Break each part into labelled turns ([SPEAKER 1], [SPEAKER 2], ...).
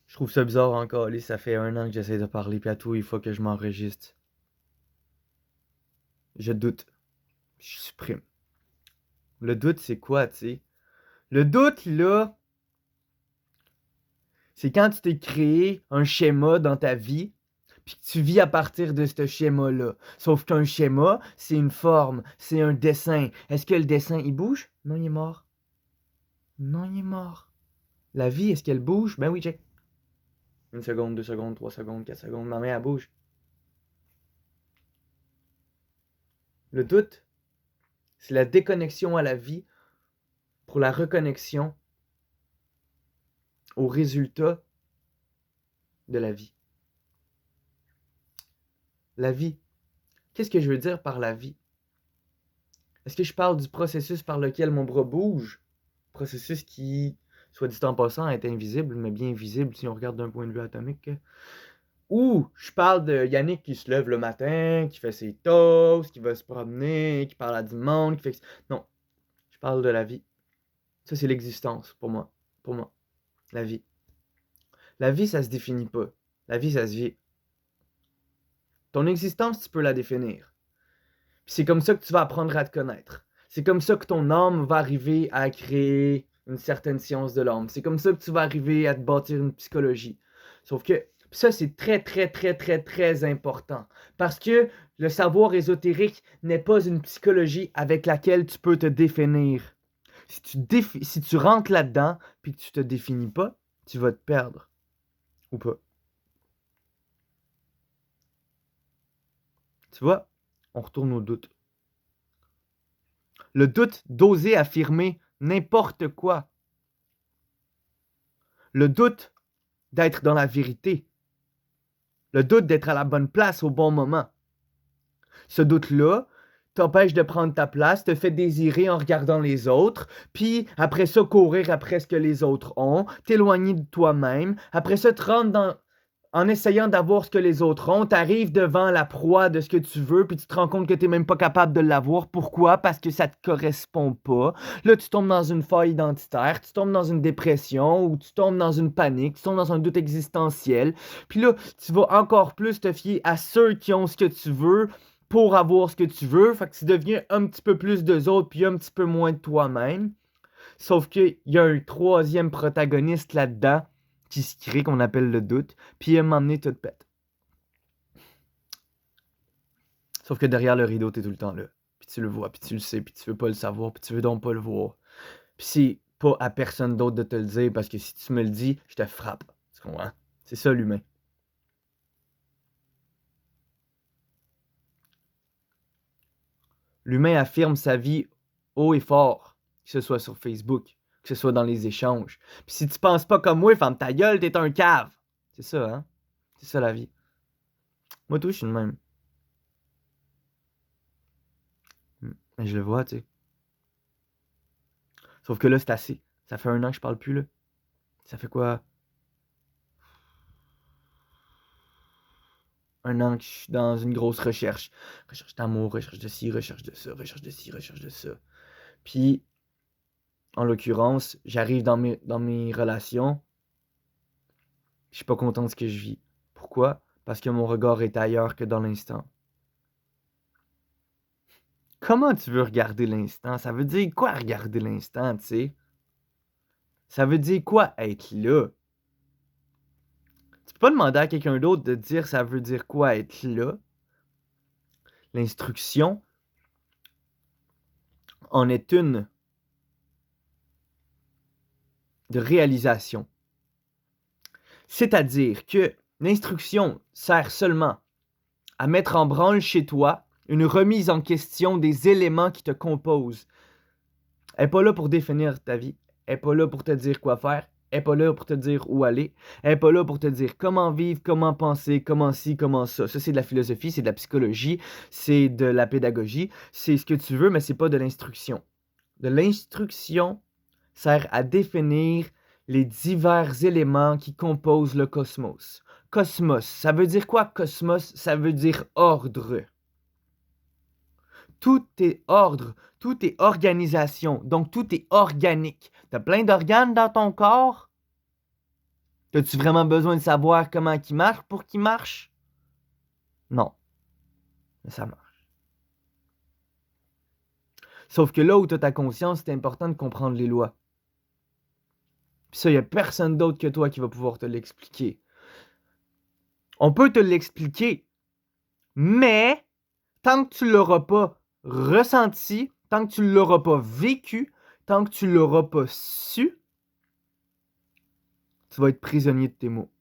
[SPEAKER 1] Je trouve ça bizarre encore, ça fait 1 an que j'essaie de parler, puis à tout, il faut que je m'enregistre. Je doute. Je supprime. Le doute, c'est quoi, tu sais? Le doute, là, c'est quand tu t'es créé un schéma dans ta vie, puis que tu vis à partir de ce schéma-là. Sauf qu'un schéma, c'est une forme, c'est un dessin. Est-ce que le dessin, il bouge? Non, il est mort. Non, il est mort. La vie, est-ce qu'elle bouge? Ben oui, check. 1 seconde, 2 secondes, 3 secondes, 4 secondes, ma main, elle bouge. Le doute, c'est la déconnexion à la vie pour la reconnexion au résultat de la vie. La vie. Qu'est-ce que je veux dire par la vie? Est-ce que je parle du processus par lequel mon bras bouge? Processus qui, soit dit en passant, est invisible, mais bien visible si on regarde d'un point de vue atomique. Ou je parle de Yannick qui se lève le matin, qui fait ses toasts, qui va se promener, qui parle à du monde, qui fait... Non, je parle de la vie. Ça, c'est l'existence pour moi. Pour moi, la vie. La vie, ça se définit pas. La vie, ça se vit. Ton existence, tu peux la définir. Puis c'est comme ça que tu vas apprendre à te connaître. C'est comme ça que ton âme va arriver à créer une certaine science de l'âme. C'est comme ça que tu vas arriver à te bâtir une psychologie. Sauf que ça, c'est très, très, très, très, très important. Parce que le savoir ésotérique n'est pas une psychologie avec laquelle tu peux te définir. Si tu rentres là-dedans puis que tu te définis pas, tu vas te perdre. Ou pas. Tu vois, on retourne au doute. Le doute d'oser affirmer n'importe quoi. Le doute d'être dans la vérité. Le doute d'être à la bonne place au bon moment. Ce doute-là t'empêche de prendre ta place, te fait désirer en regardant les autres, puis après ça, courir après ce que les autres ont, t'éloigner de toi-même, après ça, te rendre dans... En essayant d'avoir ce que les autres ont, t'arrives devant la proie de ce que tu veux, puis tu te rends compte que t'es même pas capable de l'avoir. Pourquoi? Parce que ça te correspond pas. Là, tu tombes dans une faille identitaire, tu tombes dans une dépression, ou tu tombes dans une panique, tu tombes dans un doute existentiel. Puis là, tu vas encore plus te fier à ceux qui ont ce que tu veux pour avoir ce que tu veux. Fait que tu deviens un petit peu plus d'eux autres, puis un petit peu moins de toi-même. Sauf qu'il y a un troisième protagoniste là-dedans qui se crée, qu'on appelle le doute, puis à un moment donné, tout pète. Sauf que derrière le rideau, t'es tout le temps là. Puis tu le vois, puis tu le sais, puis tu veux pas le savoir, puis tu veux donc pas le voir. Puis c'est pas à personne d'autre de te le dire, parce que si tu me le dis, je te frappe. Tu comprends? C'est ça l'humain. L'humain affirme sa vie haut et fort, que ce soit sur Facebook, que ce soit dans les échanges. Puis si tu penses pas comme moi, ferme ta gueule, t'es un cave. C'est ça, hein? C'est ça la vie. Moi, tout, je suis le même. Mais je le vois, tu sais. Sauf que là, c'est assez. Ça fait 1 an que je parle plus, là. Ça fait quoi? 1 an que je suis dans une grosse recherche. Recherche d'amour, recherche de ci, recherche de ça, recherche de ci, recherche de ça. Puis, en l'occurrence, j'arrive dans mes relations. Je suis pas content de ce que je vis. Pourquoi? Parce que mon regard est ailleurs que dans l'instant. Comment tu veux regarder l'instant? Ça veut dire quoi regarder l'instant, tu sais? Ça veut dire quoi être là? Tu peux pas demander à quelqu'un d'autre de dire ça veut dire quoi être là. L'instruction en est une de réalisation. C'est-à-dire que l'instruction sert seulement à mettre en branle chez toi une remise en question des éléments qui te composent. Elle n'est pas là pour définir ta vie. Elle n'est pas là pour te dire quoi faire. Elle n'est pas là pour te dire où aller. Elle n'est pas là pour te dire comment vivre, comment penser, comment ci, comment ça. Ça, c'est de la philosophie, c'est de la psychologie, c'est de la pédagogie. C'est ce que tu veux, mais c'est pas de l'instruction. De l'instruction sert à définir les divers éléments qui composent le cosmos. Cosmos, ça veut dire quoi cosmos? Ça veut dire ordre. Tout est ordre, tout est organisation, donc tout est organique. T'as plein d'organes dans ton corps? As-tu vraiment besoin de savoir comment ils marchent pour qu'ils marchent? Non, mais ça marche. Sauf que là où tu as ta conscience, c'est important de comprendre les lois. Puis ça, il n'y a personne d'autre que toi qui va pouvoir te l'expliquer. On peut te l'expliquer, mais tant que tu ne l'auras pas ressenti, tant que tu ne l'auras pas vécu, tant que tu ne l'auras pas su, tu vas être prisonnier de tes mots.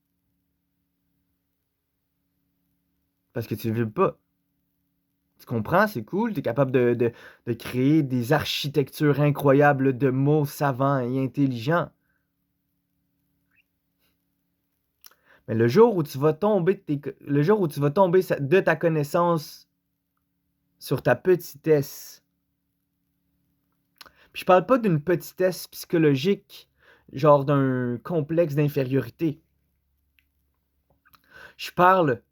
[SPEAKER 1] Parce que tu ne le vis pas. Tu comprends, c'est cool, tu es capable de créer des architectures incroyables de mots savants et intelligents. Mais le jour où tu vas tomber de ta connaissance sur ta petitesse, puis je parle pas d'une petitesse psychologique, genre d'un complexe d'infériorité. Je parle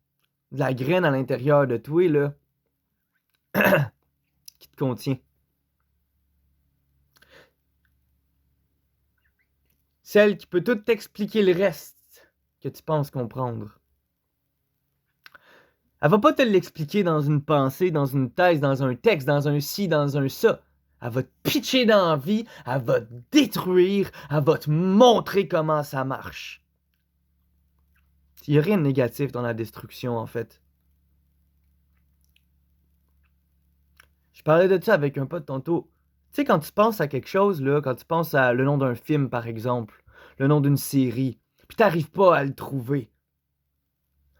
[SPEAKER 1] de la graine à l'intérieur de toi, là, qui te contient. Celle qui peut tout t'expliquer le reste que tu penses comprendre. Elle va pas te l'expliquer dans une pensée, dans une thèse, dans un texte, dans un ci, dans un ça. Elle va te pitcher dans la vie, elle va te détruire, elle va te montrer comment ça marche. Il n'y a rien de négatif dans la destruction, en fait. Je parlais de ça avec un pote tantôt. Tu sais, quand tu penses à quelque chose, là, quand tu penses à le nom d'un film, par exemple, le nom d'une série, puis t'arrives pas à le trouver,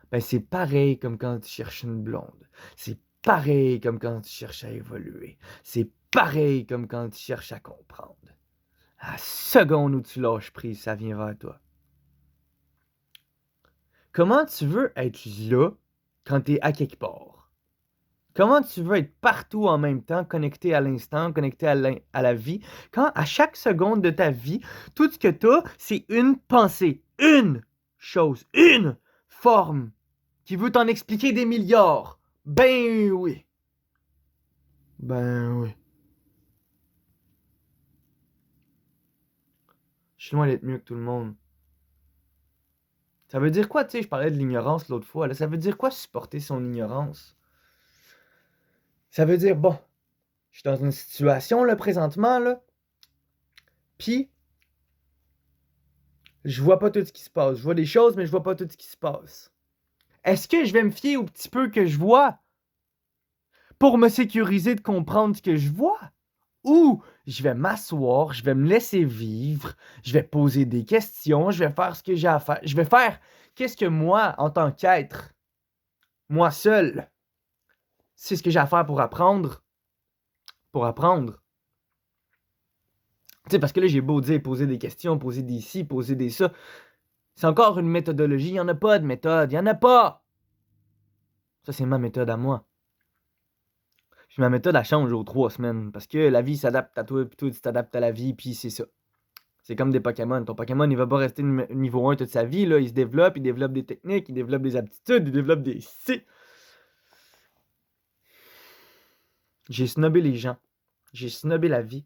[SPEAKER 1] ben c'est pareil comme quand tu cherches une blonde. C'est pareil comme quand tu cherches à évoluer. C'est pareil comme quand tu cherches à comprendre. À la seconde où tu lâches prise, ça vient vers toi. Comment tu veux être là quand tu es à quelque part? Comment tu veux être partout en même temps, connecté à l'instant, connecté à la vie, quand à chaque seconde de ta vie, tout ce que tu as, c'est une pensée, une chose, une forme qui veut t'en expliquer des milliards. Ben oui. Ben oui. Je suis loin d'être mieux que tout le monde. Ça veut dire quoi, tu sais, je parlais de l'ignorance l'autre fois, là, ça veut dire quoi supporter son ignorance? Ça veut dire, bon, je suis dans une situation, là, présentement, là, puis je vois pas tout ce qui se passe. Je vois des choses, mais je vois pas tout ce qui se passe. Est-ce que je vais me fier au petit peu que je vois pour me sécuriser de comprendre ce que je vois? Ou je vais m'asseoir, je vais me laisser vivre, je vais poser des questions, je vais faire ce que j'ai à faire. Je vais faire qu'est-ce que moi, en tant qu'être, moi seul, c'est ce que j'ai à faire pour apprendre. Pour apprendre. Tu sais, parce que là, j'ai beau dire poser des questions, poser des ci, poser des ça. C'est encore une méthodologie. Il n'y en a pas de méthode. Il n'y en a pas. Ça, c'est ma méthode à moi. Puis ma méthode, elle change aux 3 semaines. Parce que la vie s'adapte à toi, puis toi, tu t'adaptes à la vie, puis c'est ça. C'est comme des Pokémon. Ton Pokémon, il va pas rester niveau 1 toute sa vie. Là. Il se développe, il développe des techniques, il développe des aptitudes, il développe des ci. J'ai snobé les gens. J'ai snobé la vie.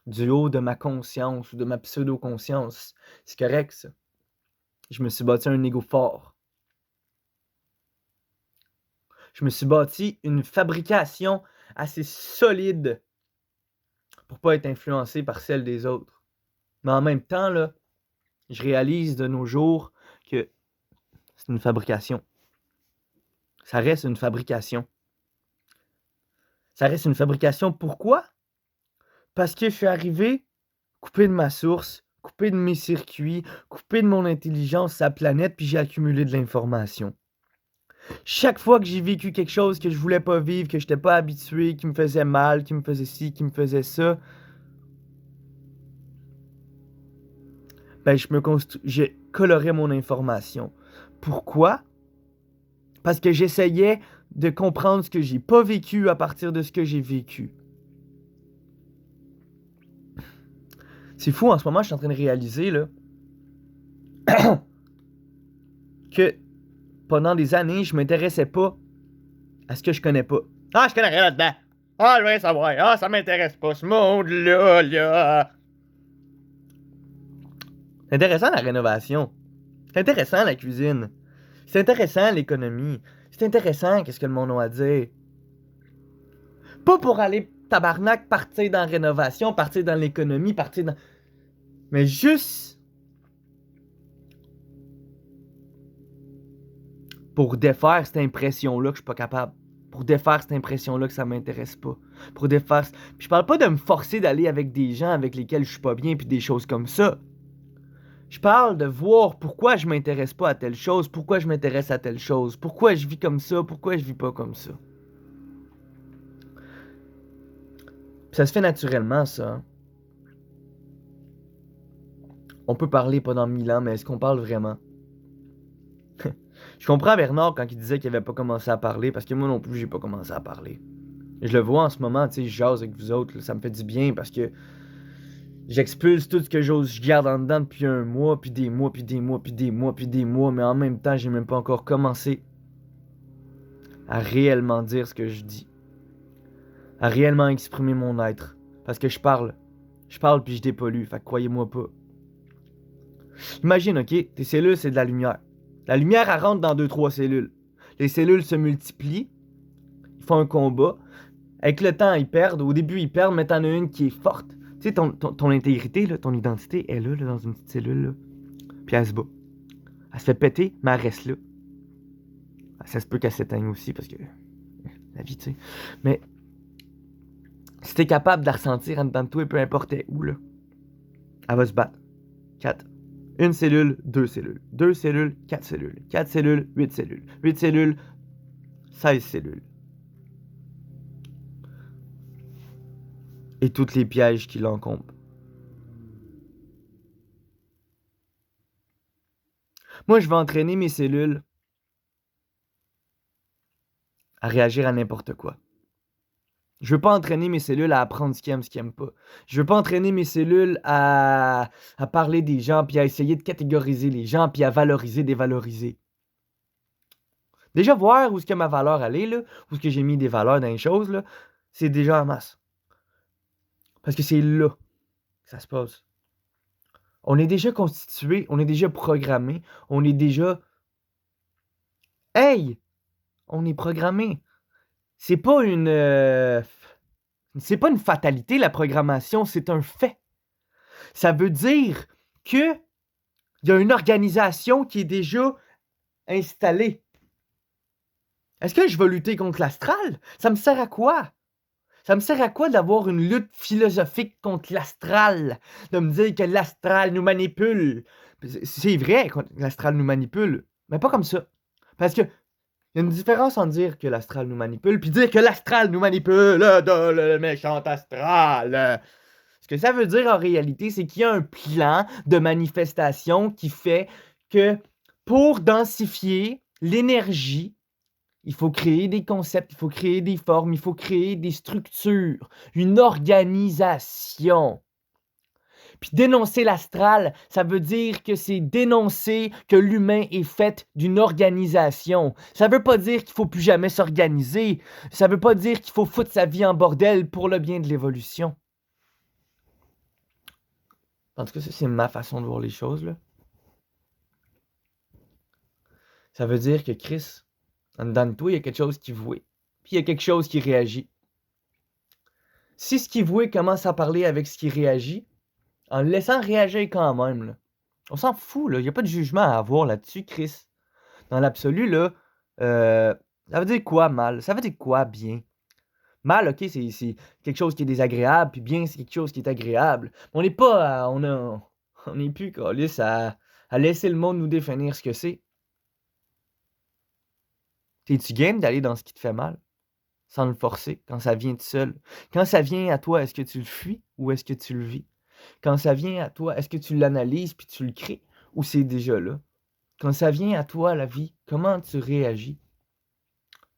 [SPEAKER 1] Du haut de ma conscience ou de ma pseudo-conscience. C'est correct, ça. Je me suis bâti un ego fort. Je me suis bâti une fabrication assez solide pour pas être influencé par celle des autres. Mais en même temps, là, je réalise de nos jours que c'est une fabrication. Ça reste une fabrication. Ça reste une fabrication. Pourquoi? Parce que je suis arrivé coupé de ma source, coupé de mes circuits, coupé de mon intelligence, sa planète, puis j'ai accumulé de l'information. Chaque fois que j'ai vécu quelque chose que je voulais pas vivre, que je n'étais pas habitué, qui me faisait mal, qui me faisait ci, qui me faisait ça, ben j'ai coloré mon information. Pourquoi? Parce que j'essayais de comprendre ce que j'ai pas vécu à partir de ce que j'ai vécu. C'est fou, en ce moment, je suis en train de réaliser là, que pendant des années, je m'intéressais pas à ce que je connais pas. Ah, je connais rien là-dedans. Ah, je veux rien savoir. Ah, ça m'intéresse pas, ce monde-là, là. C'est intéressant la rénovation. C'est intéressant la cuisine. C'est intéressant l'économie. C'est intéressant qu'est-ce que le monde a à dire. Pas pour aller, tabarnak, partir dans la rénovation, partir dans l'économie, partir dans... Mais juste pour défaire cette impression-là que je suis pas capable. Pour défaire cette impression-là que ça m'intéresse pas. Pour défaire... Puis je parle pas de me forcer d'aller avec des gens avec lesquels je suis pas bien puis des choses comme ça. Je parle de voir pourquoi je m'intéresse pas à telle chose, pourquoi je m'intéresse à telle chose, pourquoi je vis comme ça, pourquoi je vis pas comme ça. Puis ça se fait naturellement, ça. On peut parler pendant 1000 ans, mais est-ce qu'on parle vraiment? Je comprends Bernard quand il disait qu'il avait pas commencé à parler, parce que moi non plus, j'ai pas commencé à parler. Je le vois en ce moment, tu sais, je jase avec vous autres, là, ça me fait du bien parce que j'expulse tout ce que je garde en dedans depuis un mois, puis des mois, puis des mois, puis des mois, puis des mois, mais en même temps, j'ai même pas encore commencé à réellement dire ce que je dis, à réellement exprimer mon être, parce que je parle puis je dépollue, fait que croyez-moi pas. Imagine, ok, tes cellules, c'est de la lumière. La lumière, elle rentre dans 2-3 cellules. Les cellules se multiplient, ils font un combat. Avec le temps, ils perdent. Au début, ils perdent, mais t'en as une qui est forte. Tu sais, ton intégrité, là, ton identité, elle est là, dans une petite cellule. Là. Puis elle se bat. Elle se fait péter, mais elle reste là. Ça se peut qu'elle s'éteigne aussi, parce que la vie, tu sais. Mais si t'es capable de la ressentir en dedans de toi, peu importe où, là, elle va se battre. 4. Une cellule, 2 cellules. 2 cellules, 4 cellules. 4 cellules, 8 cellules. 8 cellules, 16 cellules. Et tous les pièges qui l'encombrent. Moi, je vais entraîner mes cellules à réagir à n'importe quoi. Je veux pas entraîner mes cellules à apprendre ce qu'ils aiment, ce qu'ils aiment pas. Je veux pas entraîner mes cellules à parler des gens, puis à essayer de catégoriser les gens, puis à valoriser, dévaloriser. Déjà, voir où est-ce que ma valeur elle est, là, où est-ce que j'ai mis des valeurs dans les choses, là, c'est déjà en masse. Parce que c'est là que ça se passe. On est déjà constitué, on est déjà programmé, on est déjà... Hey! On est programmé. C'est pas une... C'est pas une fatalité, la programmation, c'est un fait. Ça veut dire que il y a une organisation qui est déjà installée. Est-ce que je veux lutter contre l'astral? Ça me sert à quoi? Ça me sert à quoi d'avoir une lutte philosophique contre l'astral? De me dire que l'astral nous manipule? C'est vrai que l'astral nous manipule, mais pas comme ça. Parce que il y a une différence entre dire que l'astral nous manipule puis dire que l'astral nous manipule, le méchant astral. Ce que ça veut dire en réalité, c'est qu'il y a un plan de manifestation qui fait que pour densifier l'énergie, il faut créer des concepts, il faut créer des formes, il faut créer des structures, une organisation. Puis dénoncer l'astral, ça veut dire que c'est dénoncer que l'humain est fait d'une organisation. Ça veut pas dire qu'il faut plus jamais s'organiser. Ça veut pas dire qu'il faut foutre sa vie en bordel pour le bien de l'évolution. En tout cas, ça, c'est ma façon de voir les choses, là. Ça veut dire que Chris, en dedans de toi, il y a quelque chose qui voit. Puis il y a quelque chose qui réagit. Si ce qui voit commence à parler avec ce qui réagit, en le laissant réagir quand même, là, on s'en fout, là. Il n'y a pas de jugement à avoir là-dessus, Chris. Dans l'absolu, là, ça veut dire quoi, mal? Ça veut dire quoi, bien? Mal, ok, c'est quelque chose qui est désagréable, puis bien, c'est quelque chose qui est agréable. On n'est pas, on n'est plus, câlisse, à laisser le monde nous définir ce que c'est. T'es-tu game d'aller dans ce qui te fait mal? Sans le forcer, quand ça vient tout seul. Quand ça vient à toi, est-ce que tu le fuis ou est-ce que tu le vis? Quand ça vient à toi, est-ce que tu l'analyses puis tu le crées ou c'est déjà là? Quand ça vient à toi, la vie, comment tu réagis?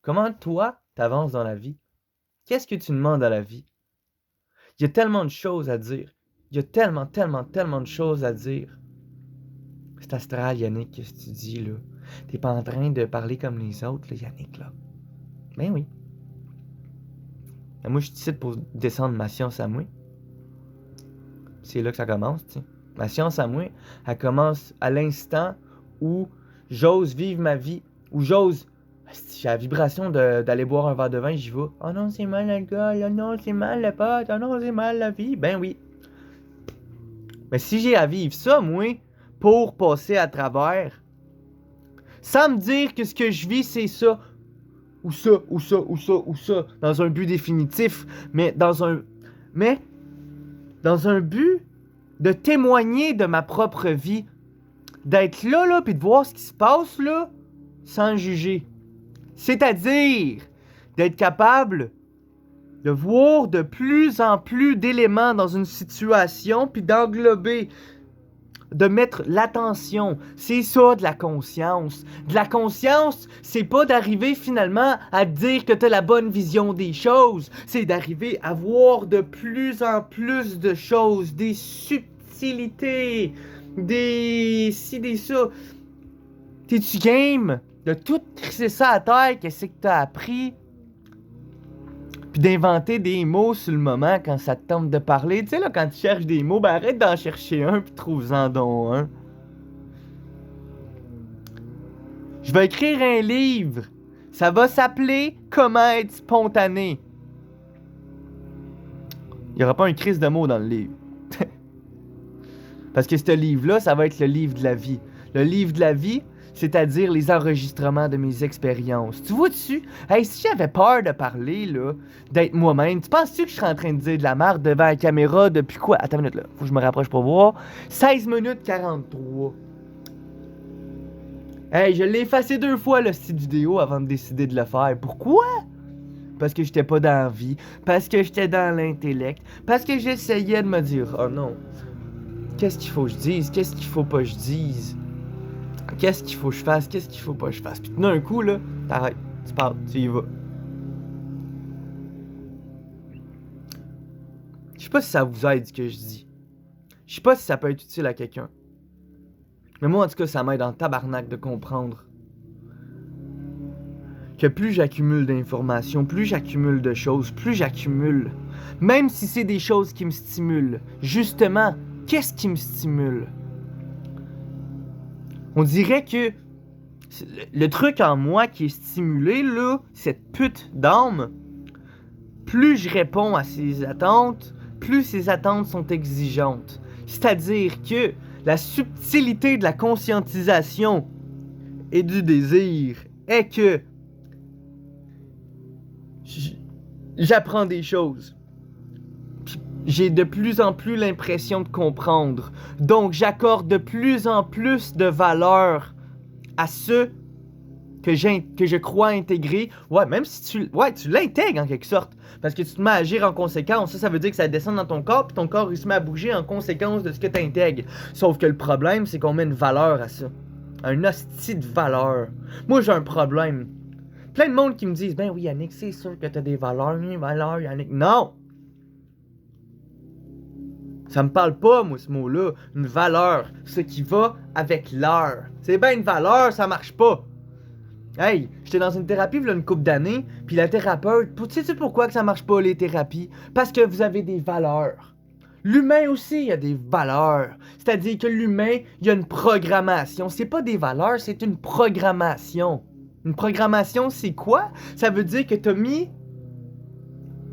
[SPEAKER 1] Comment toi, t'avances dans la vie? Qu'est-ce que tu demandes à la vie? Il y a tellement de choses à dire. Il y a tellement, tellement, tellement de choses à dire. C'est astral, Yannick, qu'est-ce que tu dis, là? T'es pas en train de parler comme les autres, là, Yannick, là. Ben oui. Ben, moi, je suis ici pour descendre ma science à moi. C'est là que ça commence, tu sais. Ma science à moi, elle commence à l'instant où j'ose vivre ma vie, où j'ose. J'ai la vibration d'aller boire un verre de vin, j'y vais. Oh non, c'est mal l'alcool, oh non, c'est mal le pote, oh non, c'est mal la vie. Ben oui. Mais si j'ai à vivre ça, moi, pour passer à travers, sans me dire que ce que je vis, c'est ça, ou ça, ou ça, ou ça, ou ça, dans un but définitif, mais dans un but de témoigner de ma propre vie, d'être là, puis de voir ce qui se passe, là, sans juger. C'est-à-dire d'être capable de voir de plus en plus d'éléments dans une situation, puis d'englober, de mettre l'attention. C'est ça de la conscience. De la conscience, c'est pas d'arriver finalement à dire que t'as la bonne vision des choses. C'est d'arriver à voir de plus en plus de choses, des subtilités, des ci, des ça. T'es-tu game de tout crisser ça à terre, qu'est-ce que t'as appris? Puis d'inventer des mots sur le moment quand ça te tente de parler. Tu sais, là, quand tu cherches des mots, ben arrête d'en chercher un puis trouve-en donc un. Je vais écrire un livre. Ça va s'appeler Comment être spontané. Il n'y aura pas un crise de mots dans le livre. Parce que ce livre-là, ça va être le livre de la vie. Le livre de la vie, c'est-à-dire les enregistrements de mes expériences. Tu vois-tu? Hey, si j'avais peur de parler, là, d'être moi-même, tu penses-tu que je serais en train de dire de la merde devant la caméra depuis quoi? Attends une minute, là. Faut que je me rapproche pour voir. 16 minutes 43. Hey, je l'ai effacé 2 fois, le style vidéo, avant de décider de le faire. Pourquoi? Parce que j'étais pas dans la vie. Parce que j'étais dans l'intellect. Parce que j'essayais de me dire, oh non, qu'est-ce qu'il faut que je dise? Qu'est-ce qu'il faut pas que je dise? Qu'est-ce qu'il faut que je fasse? Qu'est-ce qu'il faut pas que je fasse? Puis d'un coup, là, t'arrêtes, tu parles, tu y vas. Je sais pas si ça vous aide ce que je dis. Je sais pas si ça peut être utile à quelqu'un. Mais moi, en tout cas, ça m'aide en tabarnak de comprendre que plus j'accumule d'informations, plus j'accumule de choses, plus j'accumule. Même si c'est des choses qui me stimulent. Justement, qu'est-ce qui me stimule? On dirait que le truc en moi qui est stimulé, là, cette pute d'âme, plus je réponds à ses attentes, plus ses attentes sont exigeantes. C'est-à-dire que la subtilité de la conscientisation et du désir est que j'apprends des choses. J'ai de plus en plus l'impression de comprendre. Donc, j'accorde de plus en plus de valeur à ceux que je crois intégrer. Ouais, même si tu l'intègres en quelque sorte. Parce que tu te mets à agir en conséquence. Ça veut dire que ça descend dans ton corps, puis ton corps, il se met à bouger en conséquence de ce que tu intègres. Sauf que le problème, c'est qu'on met une valeur à ça. Un hostie de valeur. Moi, j'ai un problème. Plein de monde qui me disent, ben oui, Yannick, c'est sûr que t'as des valeurs, Yannick. Non! Ça me parle pas, moi, ce mot-là. Une valeur. Ce qui va avec l'heure. C'est bien une valeur, ça marche pas. Hey, j'étais dans une thérapie il y a une couple d'années, puis la thérapeute, tu sais pourquoi que ça marche pas les thérapies? Parce que vous avez des valeurs. L'humain aussi, il y a des valeurs. C'est-à-dire que l'humain, il y a une programmation. C'est pas des valeurs, c'est une programmation. Une programmation, c'est quoi? Ça veut dire que t'as mis,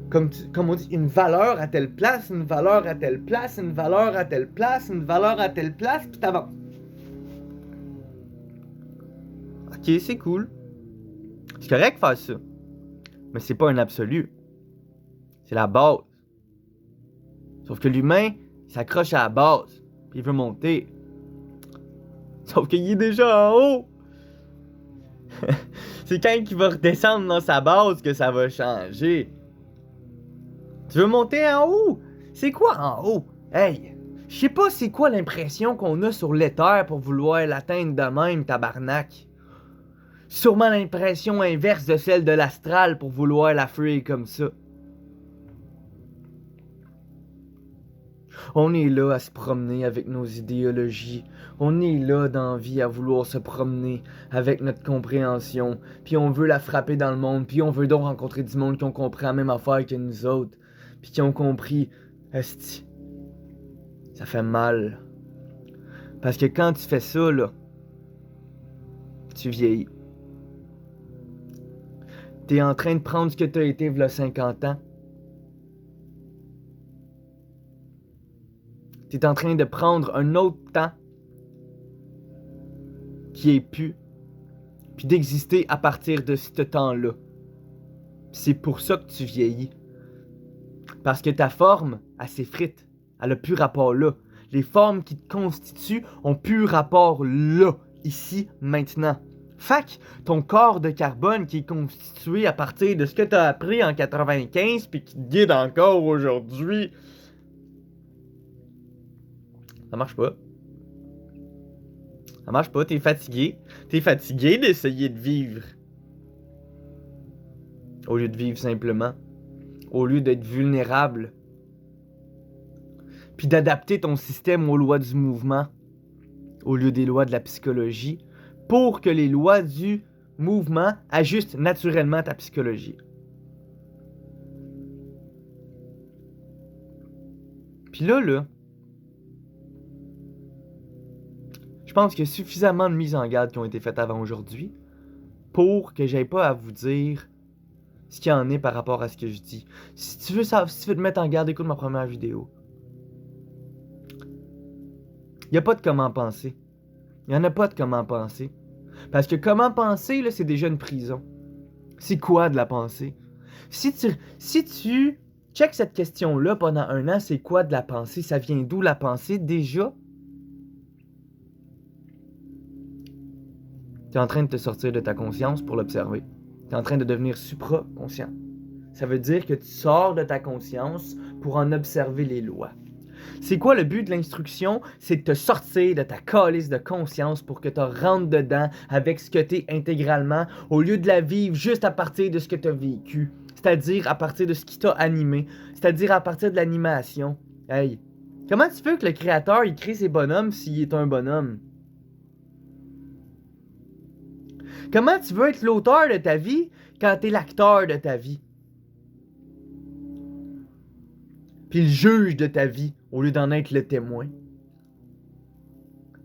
[SPEAKER 1] comme on dit, une valeur à telle place, une valeur à telle place, une valeur à telle place, une valeur à telle place, puis t'avances. Ok, c'est cool. C'est correct de faire ça. Mais c'est pas un absolu. C'est la base. Sauf que l'humain, il s'accroche à la base. Puis il veut monter. Sauf qu'il est déjà en haut. C'est quand il va redescendre dans sa base que ça va changer. Tu veux monter en haut? C'est quoi en haut? Hey, je sais pas c'est quoi l'impression qu'on a sur l'éther pour vouloir l'atteindre de même, tabarnak. Sûrement l'impression inverse de celle de l'astral pour vouloir la fuir comme ça. On est là à se promener avec nos idéologies. On est là dans la vie à vouloir se promener avec notre compréhension. Puis on veut la frapper dans le monde. Puis on veut donc rencontrer du monde qui ont compris la même affaire que nous autres. Puis qui ont compris. Esti, ça fait mal. Parce que quand tu fais ça, là, tu vieillis. T'es en train de prendre ce que t'as été v'là 50 ans. T'es en train de prendre un autre temps qui est pu, puis d'exister à partir de ce temps-là. C'est pour ça que tu vieillis. Parce que ta forme, elle s'effrite. Elle a plus rapport là. Les formes qui te constituent ont plus rapport là, ici, maintenant. Fac, ton corps de carbone qui est constitué à partir de ce que tu as appris en 95 puis qui te guide encore aujourd'hui, ça marche pas. Ça marche pas, t'es fatigué. T'es fatigué d'essayer de vivre. Au lieu de vivre simplement. Au lieu d'être vulnérable. Puis d'adapter ton système aux lois du mouvement. Au lieu des lois de la psychologie. Pour que les lois du mouvement ajustent naturellement ta psychologie. Puis là, je pense qu'il y a suffisamment de mises en garde qui ont été faites avant aujourd'hui pour que j'aille pas à vous dire ce qu'il y en est par rapport à ce que je dis. Si tu veux te mettre en garde, écoute ma première vidéo. Il n'y a pas de comment penser. Il n'y en a pas de comment penser. Parce que comment penser, là, c'est déjà une prison. C'est quoi de la pensée? Si tu check cette question-là pendant un an, c'est quoi de la pensée? Ça vient d'où la pensée déjà? Tu es en train de te sortir de ta conscience pour l'observer. Tu es en train de devenir supra-conscient. Ça veut dire que tu sors de ta conscience pour en observer les lois. C'est quoi le but de l'instruction? C'est de te sortir de ta calice de conscience pour que tu rentres dedans avec ce que tu es intégralement, au lieu de la vivre juste à partir de ce que tu as vécu. C'est-à-dire à partir de ce qui t'a animé. C'est-à-dire à partir de l'animation. Hey, comment tu veux que le créateur il crée ses bonhommes s'il est un bonhomme? Comment tu veux être l'auteur de ta vie quand tu es l'acteur de ta vie? Puis le juge de ta vie, au lieu d'en être le témoin.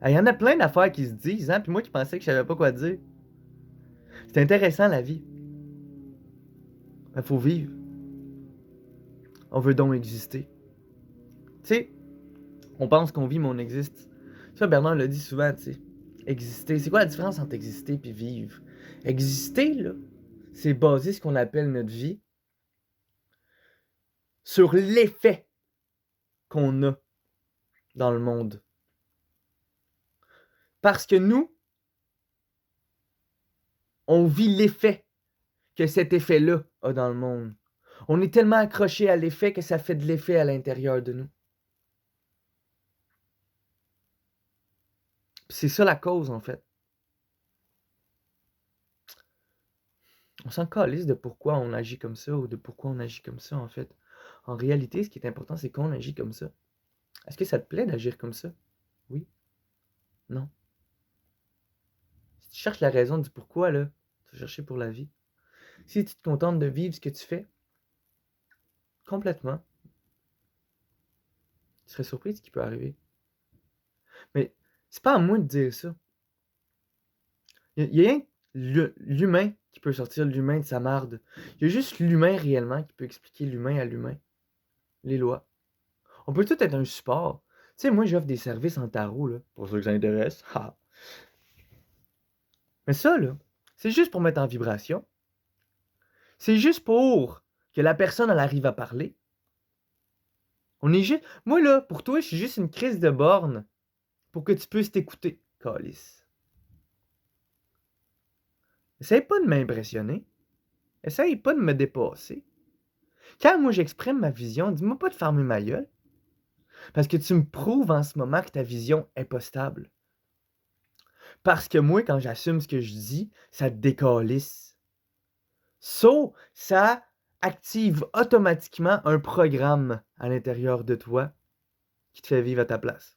[SPEAKER 1] Il y en a plein d'affaires qui se disent, hein, puis moi qui pensais que je savais pas quoi dire. C'est intéressant la vie. Il faut vivre. On veut donc exister. Tu sais, on pense qu'on vit, mais on existe. Ça, Bernard l'a dit souvent, tu sais. Exister. C'est quoi la différence entre exister et vivre? Exister, là, c'est baser ce qu'on appelle notre vie sur l'effet qu'on a dans le monde. Parce que nous, on vit l'effet que cet effet-là a dans le monde. On est tellement accroché à l'effet que ça fait de l'effet à l'intérieur de nous. Puis c'est ça la cause, en fait. On s'en calisse de pourquoi on agit comme ça ou de pourquoi on agit comme ça, en fait. En réalité, ce qui est important, c'est qu'on agit comme ça. Est-ce que ça te plaît d'agir comme ça? Oui? Non? Si tu cherches la raison du pourquoi, là, tu vas chercher pour la vie. Si tu te contentes de vivre ce que tu fais, complètement, tu serais surpris de ce qui peut arriver. Mais c'est pas à moi de dire ça. Il y a rien l'humain qui peut sortir l'humain de sa marde. Il y a juste l'humain réellement qui peut expliquer l'humain à l'humain. Les lois. On peut tout être un support. Tu sais, moi, j'offre des services en tarot, là, pour ceux que ça intéresse. Mais ça, là, c'est juste pour mettre en vibration. C'est juste pour que la personne, elle arrive à parler. On est juste... Moi, là, pour toi, je suis juste une crise de borne pour que tu puisses t'écouter. Calice. Essaye pas de m'impressionner. Essaye pas de me dépasser. Quand moi j'exprime ma vision, dis-moi pas de fermer ma gueule. Parce que tu me prouves en ce moment que ta vision est pas stable. Parce que moi, quand j'assume ce que je dis, ça te décalisse. Ça active automatiquement un programme à l'intérieur de toi qui te fait vivre à ta place.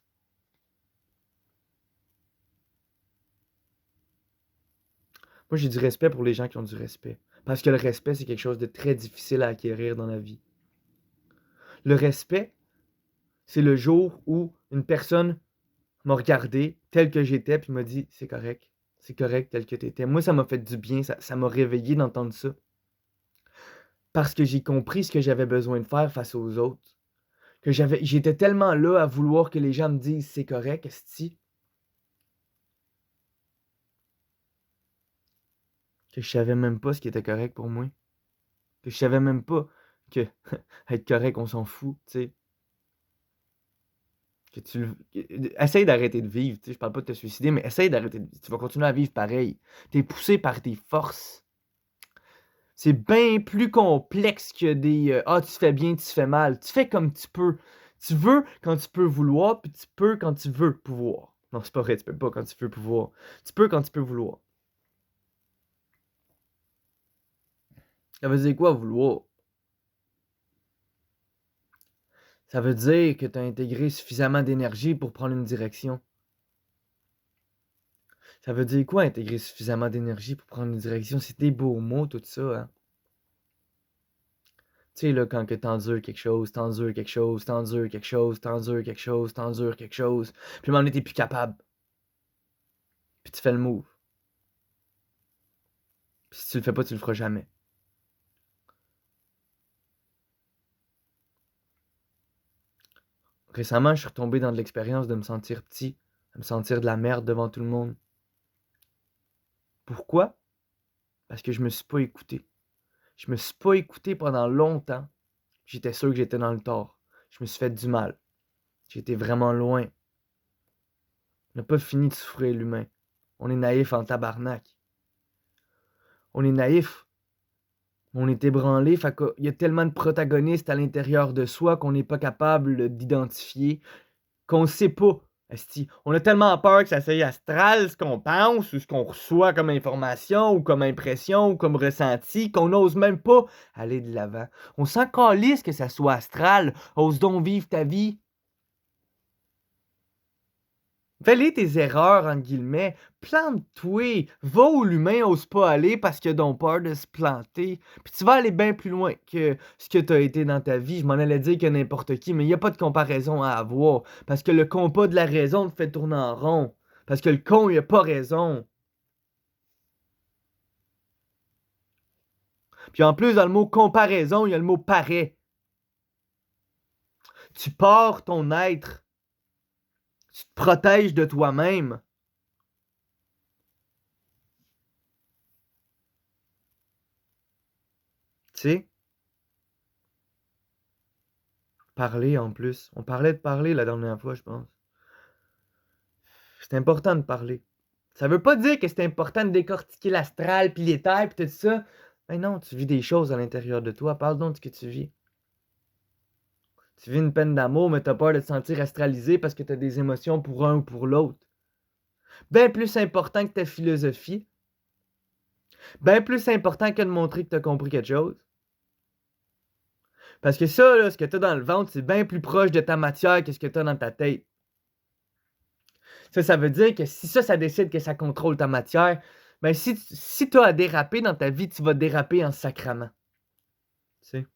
[SPEAKER 1] Moi, j'ai du respect pour les gens qui ont du respect. Parce que le respect, c'est quelque chose de très difficile à acquérir dans la vie. Le respect, c'est le jour où une personne m'a regardé tel que j'étais puis m'a dit c'est correct. C'est correct tel que tu étais. Moi, ça m'a fait du bien. Ça m'a réveillé d'entendre ça. Parce que j'ai compris ce que j'avais besoin de faire face aux autres. J'étais tellement là à vouloir que les gens me disent c'est correct, esti, que je savais même pas ce qui était correct pour moi. Que je savais même pas que être correct, on s'en fout, tu sais. Essaye d'arrêter de vivre, tu sais. Je parle pas de te suicider, mais essaye d'arrêter de vivre. Tu vas continuer à vivre pareil. T'es poussé par tes forces. C'est bien plus complexe que des ah, tu fais bien, tu fais mal. Tu fais comme tu peux. Tu veux quand tu peux vouloir, puis tu peux quand tu veux pouvoir. Non, c'est pas vrai, tu peux pas quand tu veux pouvoir. Tu peux quand tu peux vouloir. Ça veut dire quoi, vouloir? Ça veut dire que tu as intégré suffisamment d'énergie pour prendre une direction. Ça veut dire quoi, intégrer suffisamment d'énergie pour prendre une direction? C'est des beaux mots, tout ça, hein? Tu sais, là, quand que t'endures quelque chose, t'endures quelque chose, t'endures quelque chose, t'endures quelque chose, t'endures quelque chose, puis à un moment donné, t'es plus capable. Puis tu fais le move. Puis si tu le fais pas, tu le feras jamais. Récemment, je suis retombé dans de l'expérience de me sentir petit, de me sentir de la merde devant tout le monde. Pourquoi? Parce que je me suis pas écouté. Je me suis pas écouté pendant longtemps. J'étais sûr que j'étais dans le tort. Je me suis fait du mal. J'étais vraiment loin. On n'a pas fini de souffrir l'humain. On est naïf en tabarnak. On est naïf. On est ébranlé. Fait qu'il y a tellement de protagonistes à l'intérieur de soi qu'on n'est pas capable d'identifier, qu'on ne sait pas. Esti. On a tellement peur que ça soit astral, ce qu'on pense, ou ce qu'on reçoit comme information, ou comme impression, ou comme ressenti, qu'on n'ose même pas aller de l'avant. On s'en calisse que ça soit astral. Ose donc vivre ta vie. Fais-les tes erreurs, entre guillemets. Plante-toi. Va où l'humain ose pas aller parce qu'il a donc peur de se planter. Puis tu vas aller bien plus loin que ce que tu as été dans ta vie. Je m'en allais dire que n'importe qui, mais il n'y a pas de comparaison à avoir. Parce que le compas de la raison te fait tourner en rond. Parce que le con, il a pas raison. Puis en plus, dans le mot comparaison, il y a le mot parais. Tu pars ton être. Tu te protèges de toi-même. Tu sais? Parler en plus. On parlait de parler la dernière fois, je pense. C'est important de parler. Ça veut pas dire que c'est important de décortiquer l'astral, puis l'éther, puis tout ça. Mais non, tu vis des choses à l'intérieur de toi. Parle donc de ce que tu vis. Tu vis une peine d'amour, mais t'as peur de te sentir astralisé parce que t'as des émotions pour un ou pour l'autre. Bien plus important que ta philosophie. Bien plus important que de montrer que t'as compris quelque chose. Parce que ça, là, ce que t'as dans le ventre, c'est bien plus proche de ta matière que ce que t'as dans ta tête. Ça veut dire que si ça décide que ça contrôle ta matière, ben si tu as à déraper dans ta vie, tu vas déraper en sacrament. Tu sais?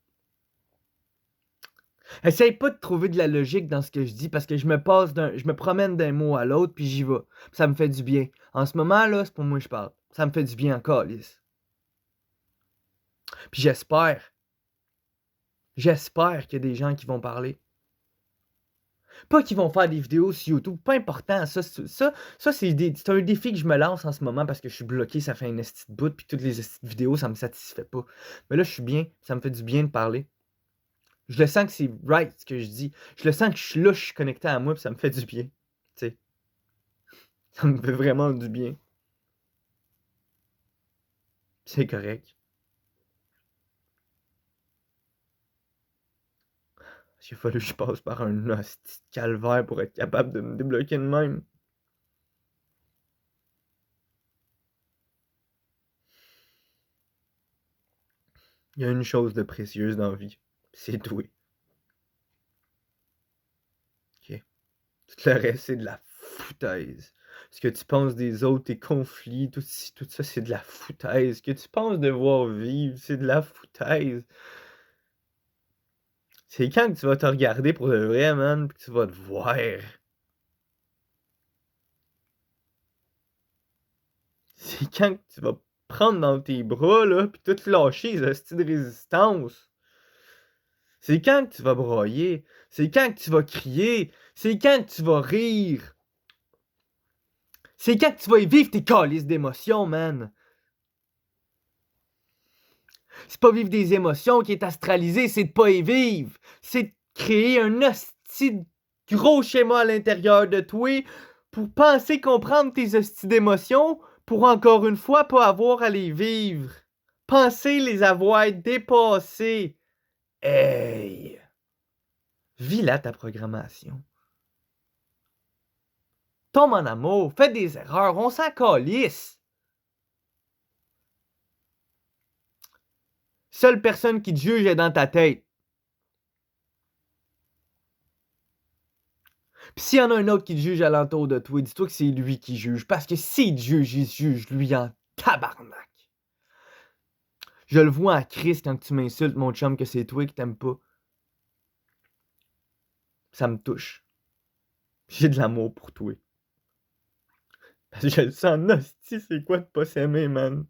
[SPEAKER 1] Essaye pas de trouver de la logique dans ce que je dis parce que je me promène d'un mot à l'autre puis j'y vais. Puis ça me fait du bien. En ce moment là, c'est pour moi que je parle. Ça me fait du bien encore, Lys. Puis j'espère qu'il y a des gens qui vont parler. Pas qu'ils vont faire des vidéos sur YouTube, pas important. Ça c'est un défi que je me lance en ce moment parce que je suis bloqué, ça fait une esti de bout, puis toutes les esti de vidéos, ça me satisfait pas. Mais là, je suis bien, ça me fait du bien de parler. Je le sens que c'est right ce que je dis. Je le sens que je suis là, je suis connecté à moi, puis ça me fait du bien. Tu sais, ça me fait vraiment du bien. C'est correct. Il a fallu que je passe par un hostie de calvaire pour être capable de me débloquer de même. Il y a une chose de précieuse dans la vie. C'est toi. Ok? Tout le reste, c'est de la foutaise. Ce que tu penses des autres, tes conflits, tout ça, c'est de la foutaise. Ce que tu penses devoir vivre, c'est de la foutaise. C'est quand que tu vas te regarder pour de vrai, man, pis que tu vas te voir. C'est quand que tu vas prendre dans tes bras, là, pis tout lâcher, les hosties de résistance. C'est quand que tu vas broyer. C'est quand que tu vas crier. C'est quand que tu vas rire. C'est quand que tu vas y vivre tes calices d'émotions, man. C'est pas vivre des émotions qui est astralisé, c'est de pas y vivre. C'est de créer un hostie de gros schéma à l'intérieur de toi pour penser comprendre tes hosties d'émotions pour encore une fois pas avoir à les vivre. Penser les avoir dépassées. Hey! Vis là ta programmation. Tombe en amour, fais des erreurs, on s'en calisse. Seule personne qui te juge est dans ta tête. Pis s'il y en a un autre qui te juge alentour de toi, dis-toi que c'est lui qui juge. Parce que s'il te juge, il se juge lui en tabarnak. Je le vois en crise quand tu m'insultes, mon chum, que c'est toi qui t'aimes pas. Ça me touche. J'ai de l'amour pour toi. Parce que je le sens en hostie, c'est quoi de pas s'aimer, man?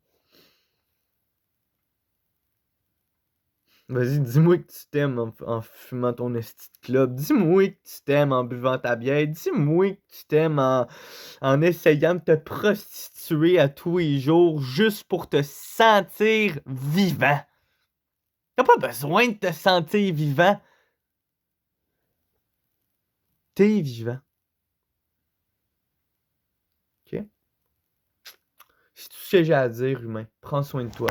[SPEAKER 1] Vas-y, dis-moi que tu t'aimes en fumant ton esti de club. Dis-moi que tu t'aimes en buvant ta bière. Dis-moi que tu t'aimes en essayant de te prostituer à tous les jours juste pour te sentir vivant. T'as pas besoin de te sentir vivant. T'es vivant. OK? C'est tout ce que j'ai à dire, humain. Prends soin de toi.